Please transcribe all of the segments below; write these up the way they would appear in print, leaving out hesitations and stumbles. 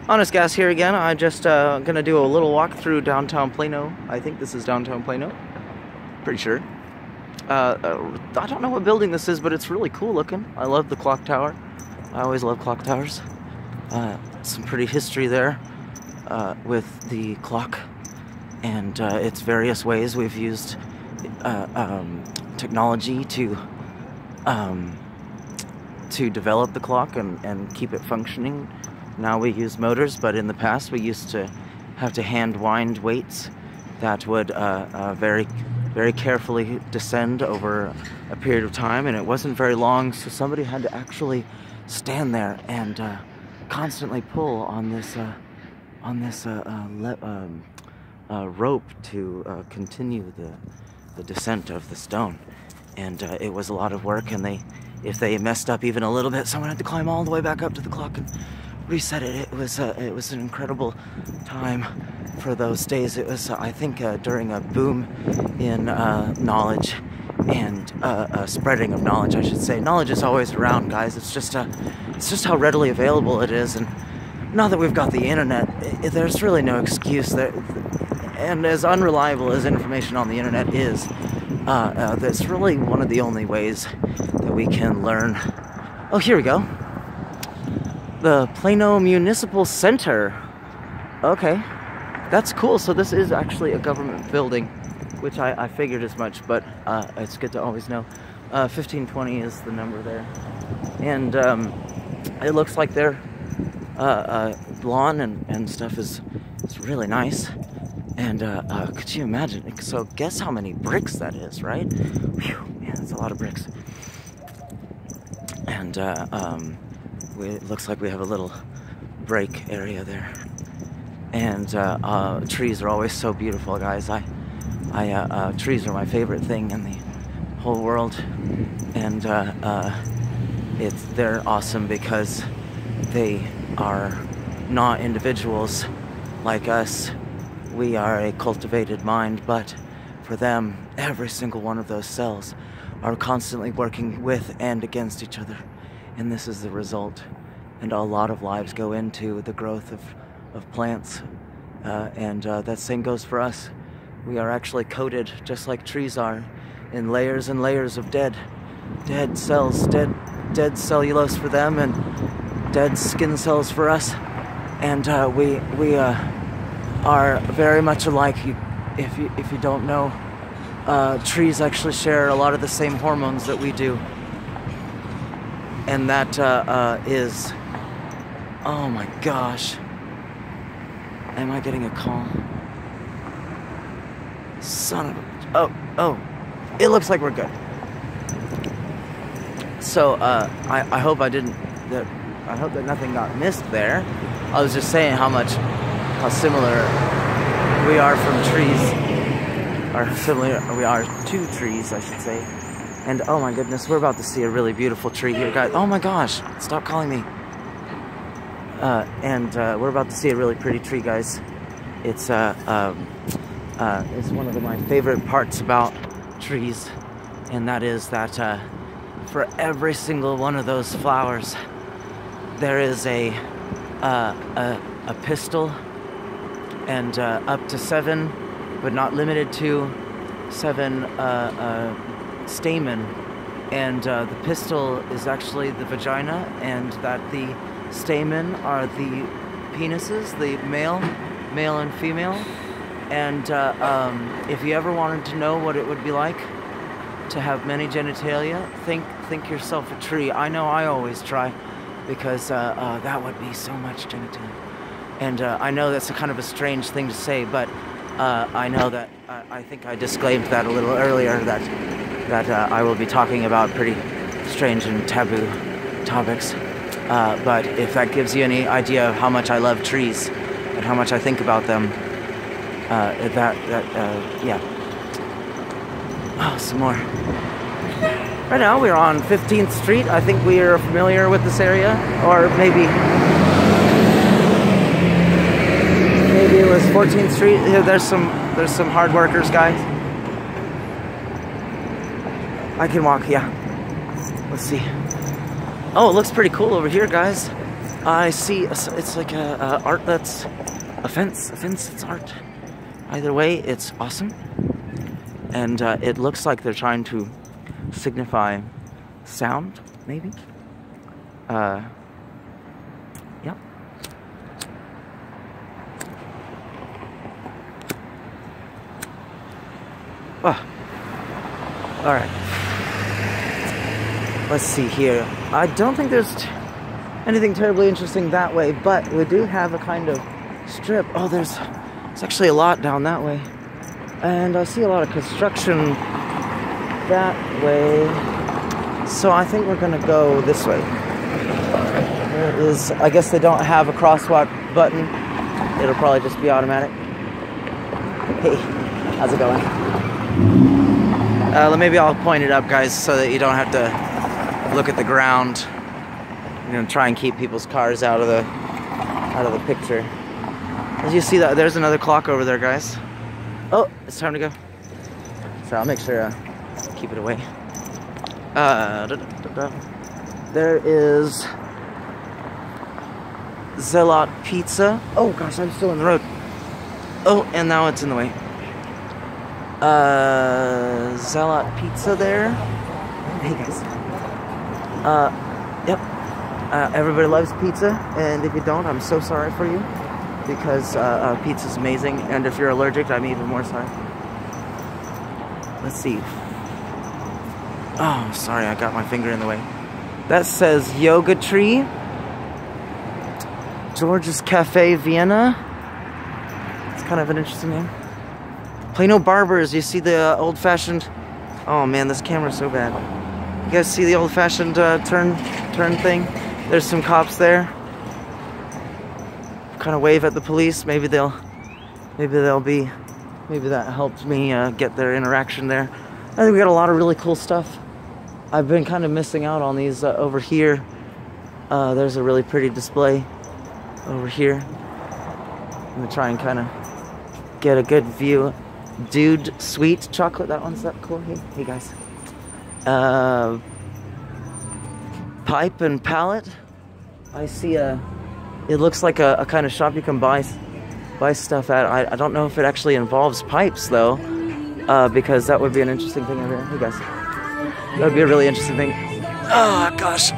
Honest Gas here again. I'm just gonna do a little walk through downtown Plano. I think this is downtown Plano. Pretty sure. I don't know what building this is, but it's really cool looking. I love the clock tower. I always love clock towers. Some pretty history there with the clock and its various ways. We've used technology to develop the clock and keep it functioning. Now we use motors, but in the past we used to have to hand wind weights that would very carefully descend over a period of time, and it wasn't very long, so somebody had to actually stand there and constantly pull on this rope to continue the descent of the stone. And it was a lot of work, and if they messed up even a little bit, someone had to climb all the way back up to the clock and reset it. It was an incredible time for those days. It was, I think, during a boom in knowledge and spreading of knowledge, I should say. Knowledge is always around, guys. It's just how readily available it is, and now that we've got the internet, there's really no excuse there. And as unreliable as information on the internet is, that's really one of the only ways that we can learn. Oh, here we go. The Plano Municipal Center. Okay, that's cool. So this is actually a government building, which I figured as much, but it's good to always know. 1520 is the number there. And it looks like their lawn and stuff is really nice. And could you imagine? So guess how many bricks that is, right? Whew, man, that's a lot of bricks. And it looks like we have a little break area there. And trees are always so beautiful, guys. Trees are my favorite thing in the whole world. And they're awesome because they are not individuals like us. We are a cultivated mind, but for them, every single one of those cells are constantly working with and against each other. And this is the result. And a lot of lives go into the growth of plants. And that same goes for us. We are actually coated, just like trees are, in layers and layers of dead cells, dead cellulose for them, and dead skin cells for us. And we are very much alike. If you don't know, trees actually share a lot of the same hormones that we do, and that is, oh my gosh, am I getting a call? Son of a, oh, it looks like we're good. So I hope I hope that nothing got missed there. I was just saying how similar we are from trees, or similar we are to trees, I should say. And oh my goodness, we're about to see a really beautiful tree here, guys. Oh my gosh, stop calling me. We're about to see a really pretty tree, guys. It's one of my favorite parts about trees, and that is that for every single one of those flowers, there is a pistil. And up to 7, but not limited to 7 stamen. And the pistil is actually the vagina, and that the stamen are the penises, the male and female. And if you ever wanted to know what it would be like to have many genitalia, think yourself a tree. I know I always try, because that would be so much genitalia. And I know that's kind of a strange thing to say, but I know that I think I disclaimed that a little earlier, that I will be talking about pretty strange and taboo topics. But if that gives you any idea of how much I love trees and how much I think about them, yeah. Oh, some more. Right now we're on 15th Street. I think we are familiar with this area, or maybe it was 14th Street. There's some hard workers, guys. I can walk, yeah. Let's see. Oh, it looks pretty cool over here, guys. I see, it's like a art that's a fence, it's art. Either way, it's awesome. And it looks like they're trying to signify sound, maybe? Yep. Oh. Alright. Let's see here. I don't think there's anything terribly interesting that way, but we do have a kind of strip. Oh, there's actually a lot down that way. And I see a lot of construction that way. So I think we're gonna go this way. There is, I guess they don't have a crosswalk button. It'll probably just be automatic. Hey, how's it going? Maybe I'll point it up, guys, so that you don't have to look at the ground. I'm gonna try and keep people's cars out of the picture. As you see that, there's another clock over there, guys. Oh, it's time to go. So I'll make sure keep it away. There is Zealot Pizza. Oh gosh, I'm still in the road. Oh, and now it's in the way. Zealot Pizza there. Hey guys. Yep. Everybody loves pizza, and if you don't, I'm so sorry for you, because pizza's amazing, and if you're allergic, I'm even more sorry. Let's see. Oh, sorry, I got my finger in the way. That says Yoga Tree. George's Cafe, Vienna. It's kind of an interesting name. Plano Barbers, you see the old-fashioned... Oh man, this camera's so bad. You guys see the old-fashioned turn thing? There's some cops there. Kind of wave at the police. Maybe that helped me get their interaction there. I think we got a lot of really cool stuff. I've been kind of missing out on these over here. There's a really pretty display over here. I'm gonna try and kind of get a good view. Dude Sweet Chocolate, that one's that cool. Hey guys. Pipe and pallet. I see it looks like a kind of shop you can buy stuff at. I don't know if it actually involves pipes though, because that would be an interesting thing over here. Hey guys. That would be a really interesting thing. Oh gosh.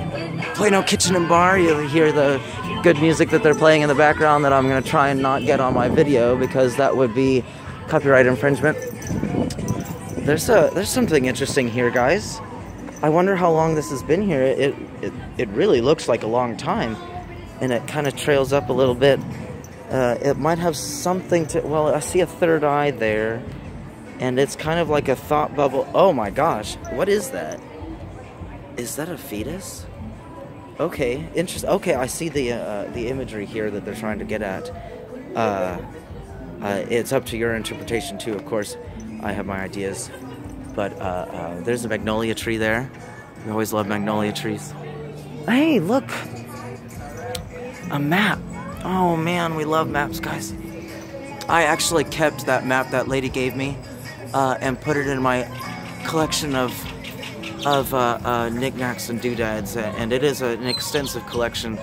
Plano Kitchen and Bar, you'll hear the good music that they're playing in the background that I'm gonna try and not get on my video, because that would be copyright infringement. There's something interesting here, guys. I wonder how long this has been here. It really looks like a long time, and it kind of trails up a little bit. It might have something to... Well, I see a third eye there, and it's kind of like a thought bubble. Oh my gosh, what is that? Is that a fetus? Okay, interesting. Okay, I see the imagery here that they're trying to get at. It's up to your interpretation too, of course. I have my ideas. But there's a magnolia tree there. We always love magnolia trees. Hey, look! A map. Oh man, we love maps, guys. I actually kept that map that lady gave me and put it in my collection of knickknacks and doodads, and it is an extensive collection.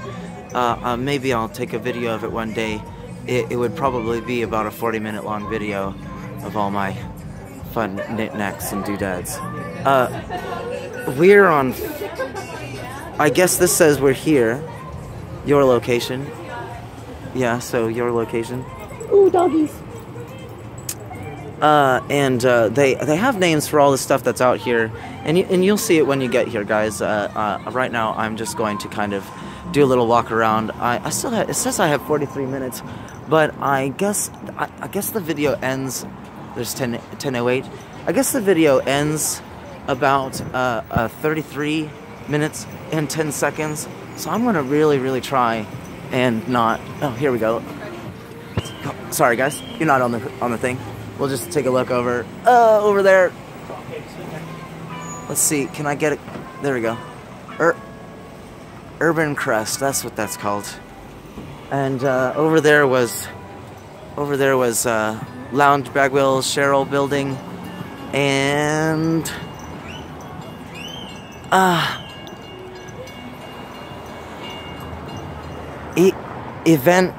Maybe I'll take a video of it one day. It would probably be about a 40-minute long video of all my fun knickknacks and doodads. We're on... I guess this says we're here. Your location. Yeah, so your location. Ooh, doggies. They have names for all the stuff that's out here, and you'll see it when you get here, guys. Right now, I'm just going to kind of do a little walk around. I still have, it says I have 43 minutes, but I guess the video ends. There's 10:08. I guess the video ends about 33 minutes and 10 seconds. So I'm gonna really try and not. Oh, here we go. Oh, sorry, guys, you're not on the thing. We'll just take a look over there. Let's see. Can I get it? There we go. Urban Crest. That's what that's called. And over there was Lounge Bagwell Cheryl Building, and Event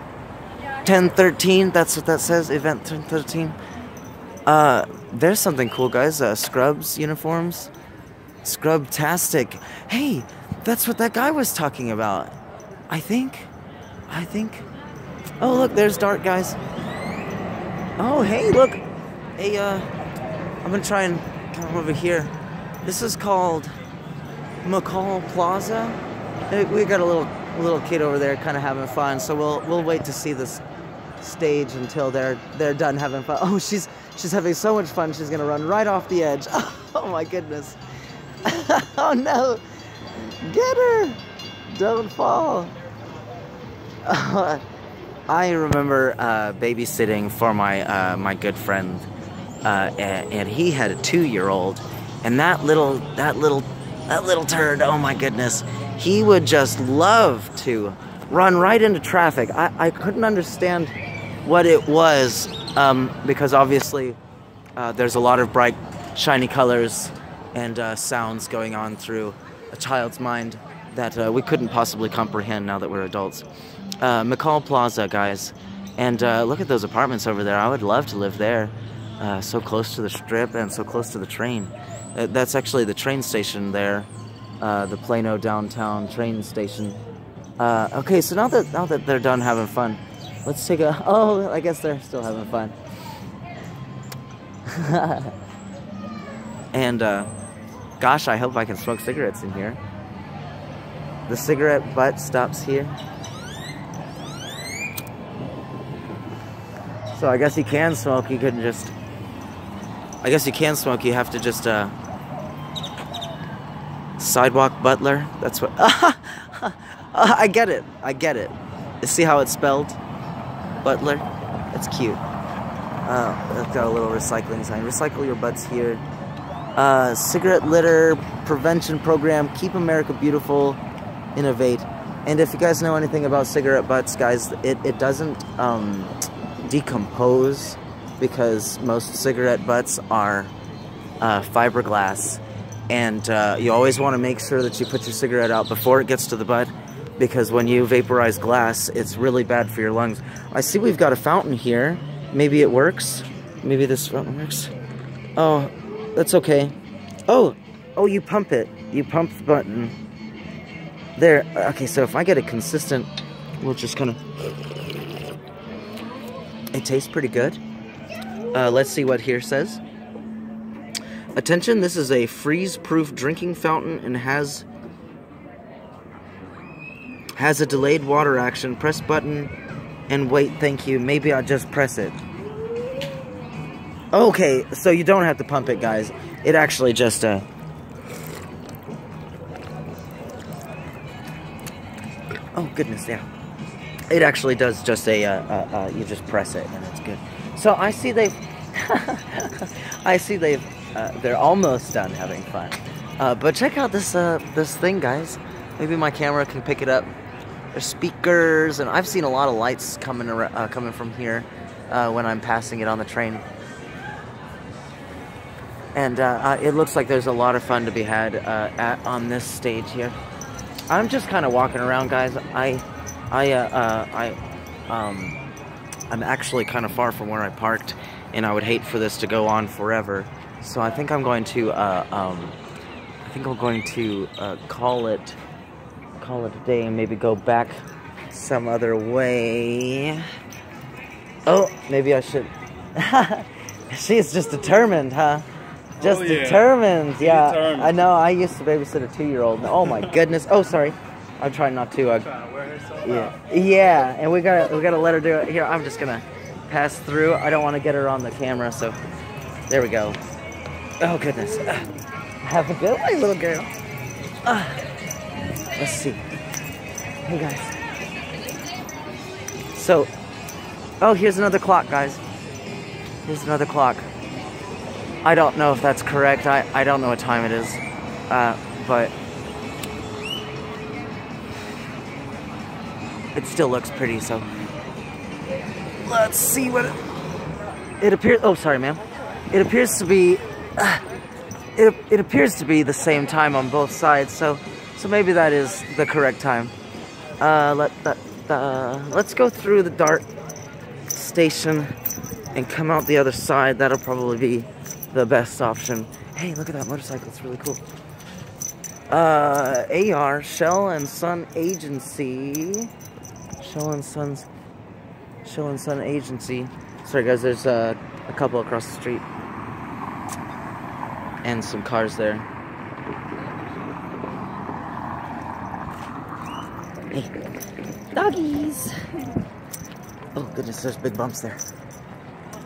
1013, that's what that says, event 1013. There's something cool, guys. Scrubs uniforms. Scrub-tastic. Hey, that's what that guy was talking about. I think. Oh, look, there's Dart, guys. Oh, hey, look. Hey, I'm gonna try and come over here. This is called Macall Plaza. We got a little kid over there kind of having fun, so we'll wait to see this stage until they're done having fun. Oh, she's having so much fun, she's gonna run right off the edge. Oh my goodness. Oh no, get her, don't fall. I remember babysitting for my good friend, and he had a 2-year-old, and that little turd, oh my goodness, he would just love to run right into traffic. I couldn't understand what it was, because obviously there's a lot of bright, shiny colors and sounds going on through a child's mind that we couldn't possibly comprehend now that we're adults. Macall Plaza, guys, and look at those apartments over there. I would love to live there, so close to the strip and so close to the train. That's actually the train station there, the Plano downtown train station. Okay, so now that they're done having fun, let's take a... Oh, I guess they're still having fun. And gosh, I hope I can smoke cigarettes in here. The cigarette butt stops here. So I guess you can smoke, you couldn't just... I guess you can smoke, you have to just, sidewalk butler? That's what... I get it. You see how it's spelled? Butler? That's cute. It's got a little recycling sign. Recycle your butts here. Cigarette litter prevention program. Keep America beautiful. Innovate. And if you guys know anything about cigarette butts, guys, it doesn't decompose, because most cigarette butts are fiberglass, and you always want to make sure that you put your cigarette out before it gets to the butt, because when you vaporize glass, it's really bad for your lungs. I see we've got a fountain here. Maybe it works. Maybe this fountain works. Oh, that's okay. Oh, you pump it. You pump the button. There. Okay, so if I get a consistent, we'll just kind of... It tastes pretty good. Let's see what here says. Attention, this is a freeze-proof drinking fountain and has a delayed water action. Press button and wait, thank you. Maybe I'll just press it. Okay, so you don't have to pump it, guys. It actually just, Oh, goodness, yeah. It actually does just you just press it and it's good. So I see they've... they're almost done having fun. But check out this thing, guys. Maybe my camera can pick it up. There's speakers, and I've seen a lot of lights coming from here when I'm passing it on the train. And it looks like there's a lot of fun to be had on this stage here. I'm just kind of walking around, guys. I'm actually kind of far from where I parked, and I would hate for this to go on forever. So I think I'm going to call it a day and maybe go back some other way. Oh, maybe I should. She's just determined, huh? Just determined. Yeah, determined. I know. I used to babysit a 2-year-old. Oh my goodness. Oh, sorry. I'm trying not to. Trying to wear herself out. Yeah, and we gotta let her do it. Here, I'm just gonna pass through. I don't want to get her on the camera, so there we go. Oh goodness. Have a good one, little girl. Let's see. Hey guys. So, oh, here's another clock, guys. Here's another clock. I don't know if that's correct. I don't know what time it is, but it still looks pretty. So let's see what it appears. Oh, sorry, ma'am. It appears to be. It appears to be the same time on both sides. So maybe that is the correct time. let's go through the DART station and come out the other side. That'll probably be the best option. Hey, look at that motorcycle. It's really cool. AR, Shell and Sun Agency. Shell and Sun Agency. Sorry guys, there's a couple across the street. And some cars there. Hey, doggies! Oh goodness, there's big bumps there.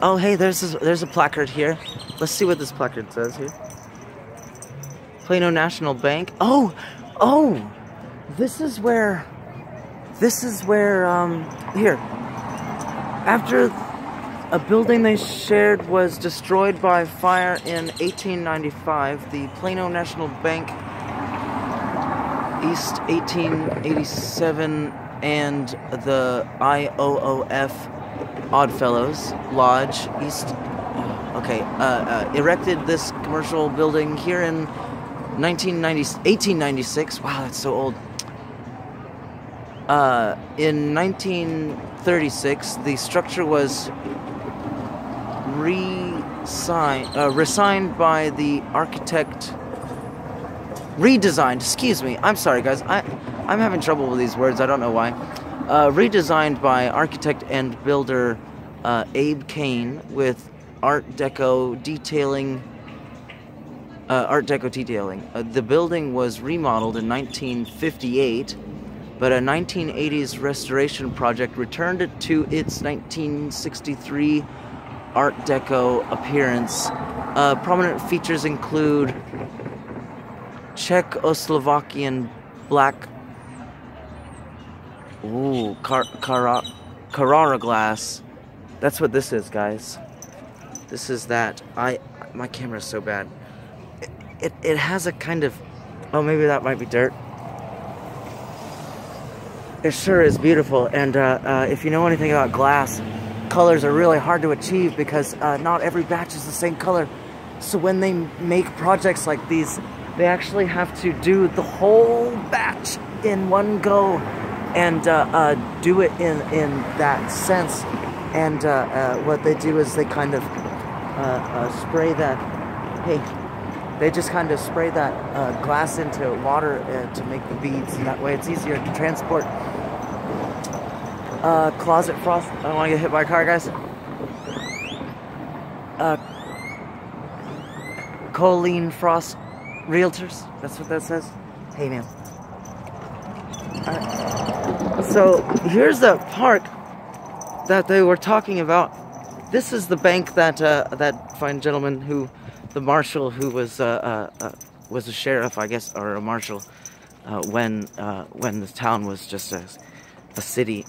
Oh hey, there's a placard here. Let's see what this placard says here. Plano National Bank. Oh, this is where. Here. After a building they shared was destroyed by fire in 1895, the Plano National Bank East 1887 and the IOOF Oddfellows Lodge East erected this commercial building here in 1896. Wow, that's so old. In 1936, the structure was redesigned by the architect. Redesigned, excuse me. I'm sorry, guys. I'm having trouble with these words. I don't know why. Redesigned by architect and builder Abe Kane with Art Deco detailing. The building was remodeled in 1958, but a 1980s restoration project returned it to its 1963 Art Deco appearance. Prominent features include Czechoslovakian black Carrara glass. That's what this is, guys. This is that. My camera's so bad. It has a kind of... Oh, maybe that might be dirt. It sure is beautiful. And if you know anything about glass, colors are really hard to achieve because not every batch is the same color. So when they make projects like these, they actually have to do the whole batch in one go and do it in that sense. And what they do is they kind of spray that... Hey... They just kind of spray that glass into water to make the beads, and that way it's easier to transport. Closet frost. I don't want to get hit by a car, guys. Colleen Frost Realtors. That's what that says. Hey, man. So here's the park that they were talking about. This is the bank that that fine gentleman who. The marshal who was a sheriff, I guess, or a marshal, when the town was just a city,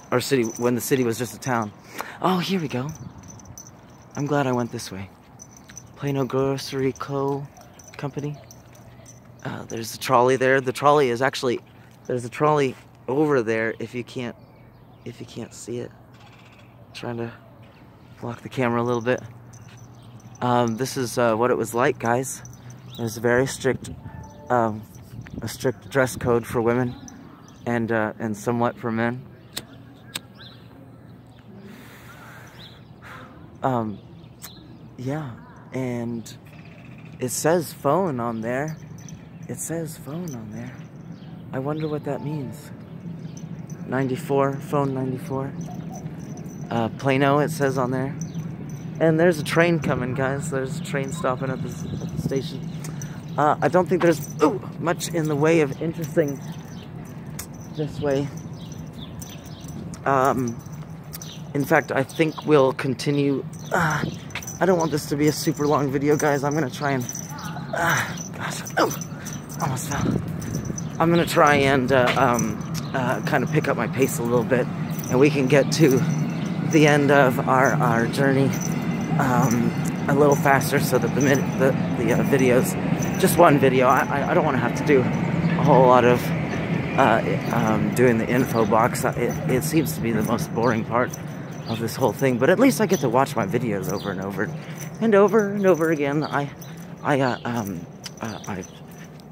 when the city was just a town. Oh, here we go. I'm glad I went this way. Plano Grocery Company. There's a trolley there. The trolley is actually, there's a trolley over there. If you can't see it, I'm trying to block the camera a little bit. This is what it was like, guys. There's a very strict, a strict dress code for women, and somewhat for men. Yeah, and it says phone on there. It says phone on there. I wonder what that means. 94, phone 94. Plano, it says on there. And there's a train coming, guys. There's a train stopping at the station. I don't think there's much in the way of interesting this way. In fact, I think we'll continue. I don't want this to be a super long video, guys. I'm gonna try and gosh, almost fell. I'm gonna try and kind of pick up my pace a little bit, and we can get to the end of our journey a little faster, so that the videos, just one video. I don't want to have to do a whole lot of doing the info box. It seems to be the most boring part of this whole thing, but at least I get to watch my videos over and over and over and over again.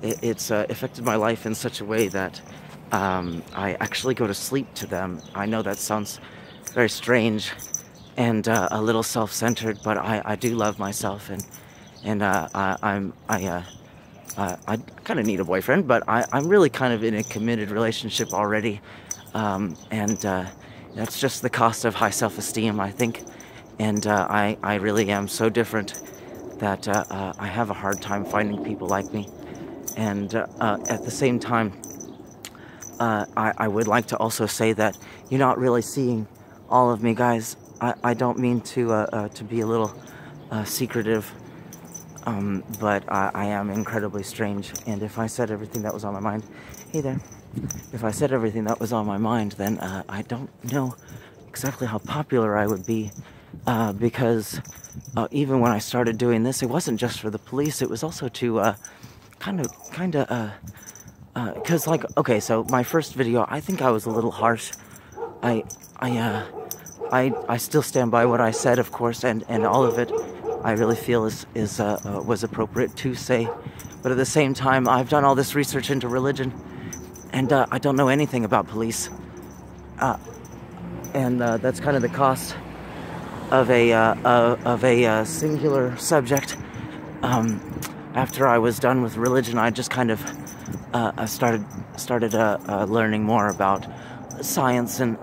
It's affected my life in such a way that I actually go to sleep to them. I know that sounds very strange and a little self-centered, but I do love myself, and I kind of need a boyfriend, but I'm really kind of in a committed relationship already, and that's just the cost of high self-esteem, I think, and I really am so different that I have a hard time finding people like me, and at the same time, I would like to also say that you're not really seeing all of me, guys. I don't mean to be a little secretive, but I am incredibly strange, and if I said everything that was on my mind, hey there, if I said everything that was on my mind, then I don't know exactly how popular I would be, because even when I started doing this, it wasn't just for the police, it was also to because like, okay, so my first video, I think I was a little harsh. I still stand by what I said, of course, and all of it I really feel was appropriate to say. But at the same time, I've done all this research into religion, and I don't know anything about police. And that's kind of the cost of a singular subject. After I was done with religion, I just kind of started learning more about science and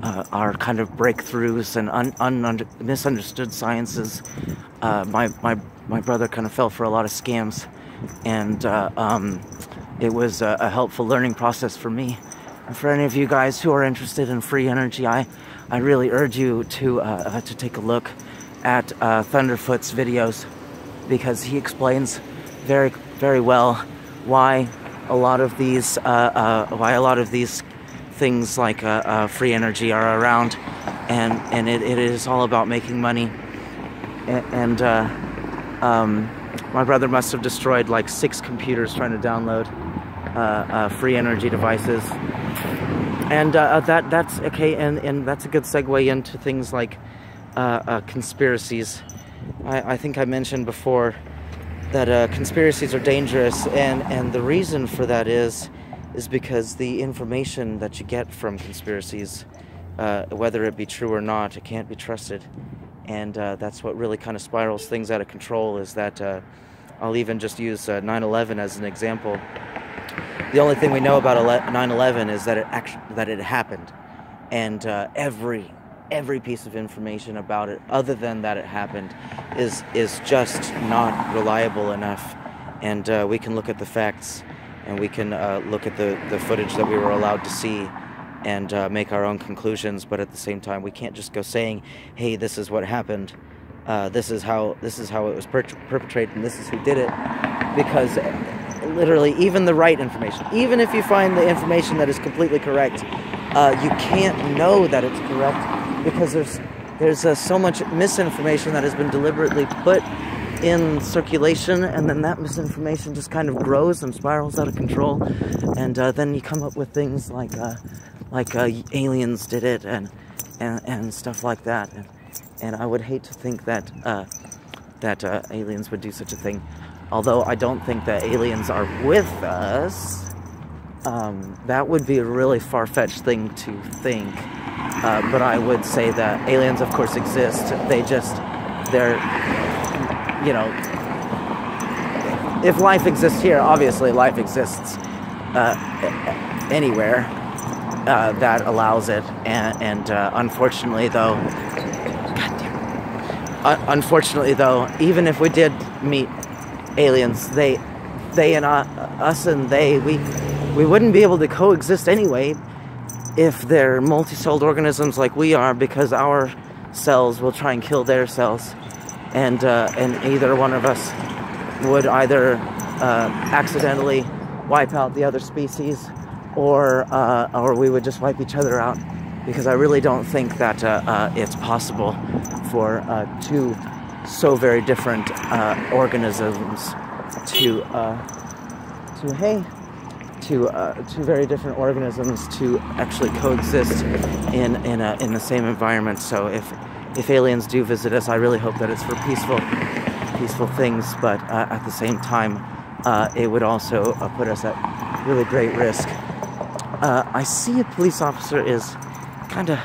our kind of breakthroughs and misunderstood sciences. My brother kind of fell for a lot of scams, and it was a helpful learning process for me. And for any of you guys who are interested in free energy, I really urge you to take a look at Thunderfoot's videos, because he explains very, very well why a lot of these things like free energy are around, and it is all about making money. And my brother must have destroyed like 6 computers trying to download free energy devices, and that's okay, and that's a good segue into things like conspiracies. I think I mentioned before that conspiracies are dangerous, and the reason for that is because the information that you get from conspiracies, whether it be true or not, it can't be trusted, and that's what really kind of spirals things out of control. Is that I'll even just use 9/11 as an example. The only thing we know about 9/11 is that it happened, and every piece of information about it, other than that it happened, is just not reliable enough. And we can look at the facts, and we can look at the footage that we were allowed to see, and make our own conclusions. But at the same time, we can't just go saying, "Hey, this is what happened. This is how it was perpetrated, and this is who did it," because literally, even the right information, even if you find the information that is completely correct, you can't know that it's correct, because there's so much misinformation that has been deliberately put in circulation, and then that misinformation just kind of grows and spirals out of control, and then you come up with things like aliens did it, and stuff like that, and I would hate to think that aliens would do such a thing. Although I don't think that aliens are with us. That would be a really far-fetched thing to think. But I would say that aliens, of course, exist. They're, you know, if life exists here, obviously life exists anywhere that allows it. And unfortunately, though, even if we did meet aliens, they and us and we wouldn't be able to coexist anyway if they're multi-celled organisms like we are, because our cells will try and kill their cells, and either one of us would either accidentally wipe out the other species, or we would just wipe each other out, because I really don't think that it's possible for two so very different organisms two very different organisms to actually coexist in the same environment. So if aliens do visit us, I really hope that it's for peaceful things. But at the same time, it would also put us at really great risk. I see a police officer is kind of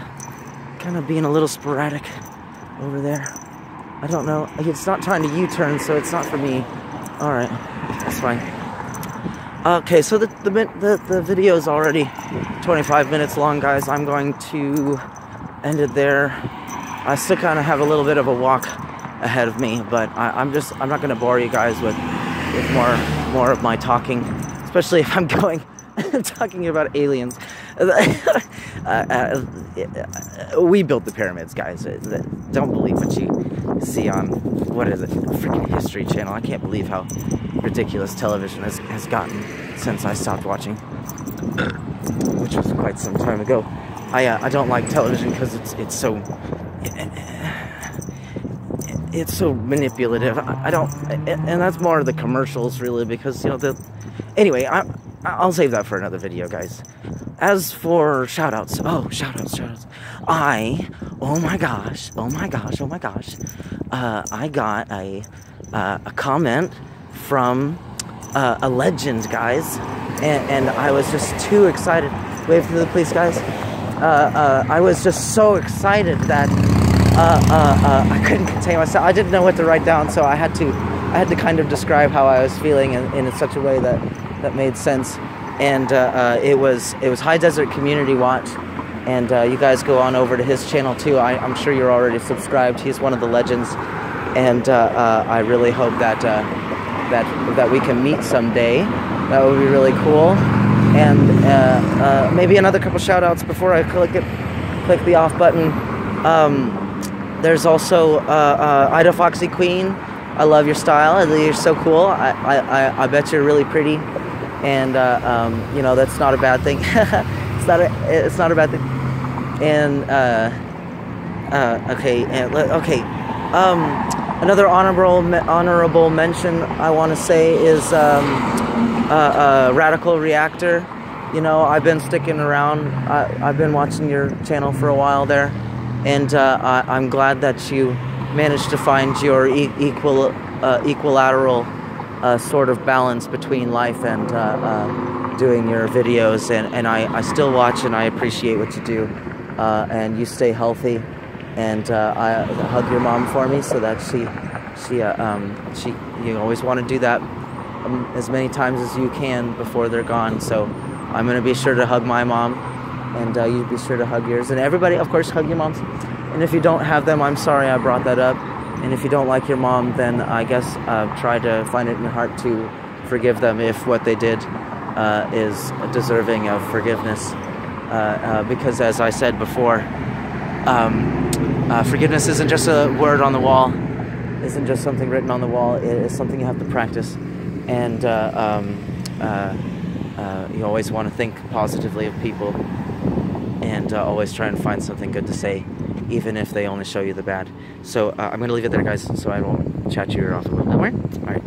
being a little sporadic over there. I don't know. It's not trying to U-turn, so it's not for me. All right, that's fine. Okay, so the video is already 25 minutes long, guys. I'm going to end it there. I still kind of have a little bit of a walk ahead of me, but I'm not going to bore you guys with more of my talking, especially if I'm talking about aliens. We built the pyramids, guys. Don't believe what you see on, what is it, freaking History Channel. I can't believe how ridiculous television has gotten since I stopped watching, which was quite some time ago. I don't like television because it's so manipulative. I don't, and that's more of the commercials, really, because, you know, anyway, I'll save that for another video, guys. As for shoutouts, shoutouts. Oh my gosh, I got a comment from a legend, guys, and I was just too excited. Wave for the police, guys. I was just so excited that I couldn't contain myself. I didn't know what to write down, so I had to kind of describe how I was feeling in such a way that made sense. And it was High Desert Community Watch, and you guys go on over to his channel too. I'm sure you're already subscribed. He's one of the legends, and I really hope that we can meet someday. That would be really cool. And maybe another couple shout outs before I click the off button. There's also Ida Foxy Queen. I love your style. You're so cool. I bet you're really pretty. And you know, that's not a bad thing. it's not a bad thing. And okay. Another honorable mention I want to say is Radical Reactor. You know, I've been sticking around. I've been watching your channel for a while there, and I'm glad that you managed to find your equilateral sort of balance between life and doing your videos, and I still watch and I appreciate what you do, and you stay healthy, and I hug your mom for me so that you always want to do that as many times as you can before they're gone. So I'm gonna be sure to hug my mom, and you be sure to hug yours, and everybody, of course, hug your moms. And if you don't have them, I'm sorry I brought that up. And if you don't like your mom, then I guess try to find it in your heart to forgive them if what they did is deserving of forgiveness. Because as I said before, forgiveness isn't just a word on the wall, isn't just something written on the wall, it is something you have to practice. And you always want to think positively of people, and always try and find something good to say, even if they only show you the bad. So I'm going to leave it there, guys, so I won't chat your ear off a little bit more. All right.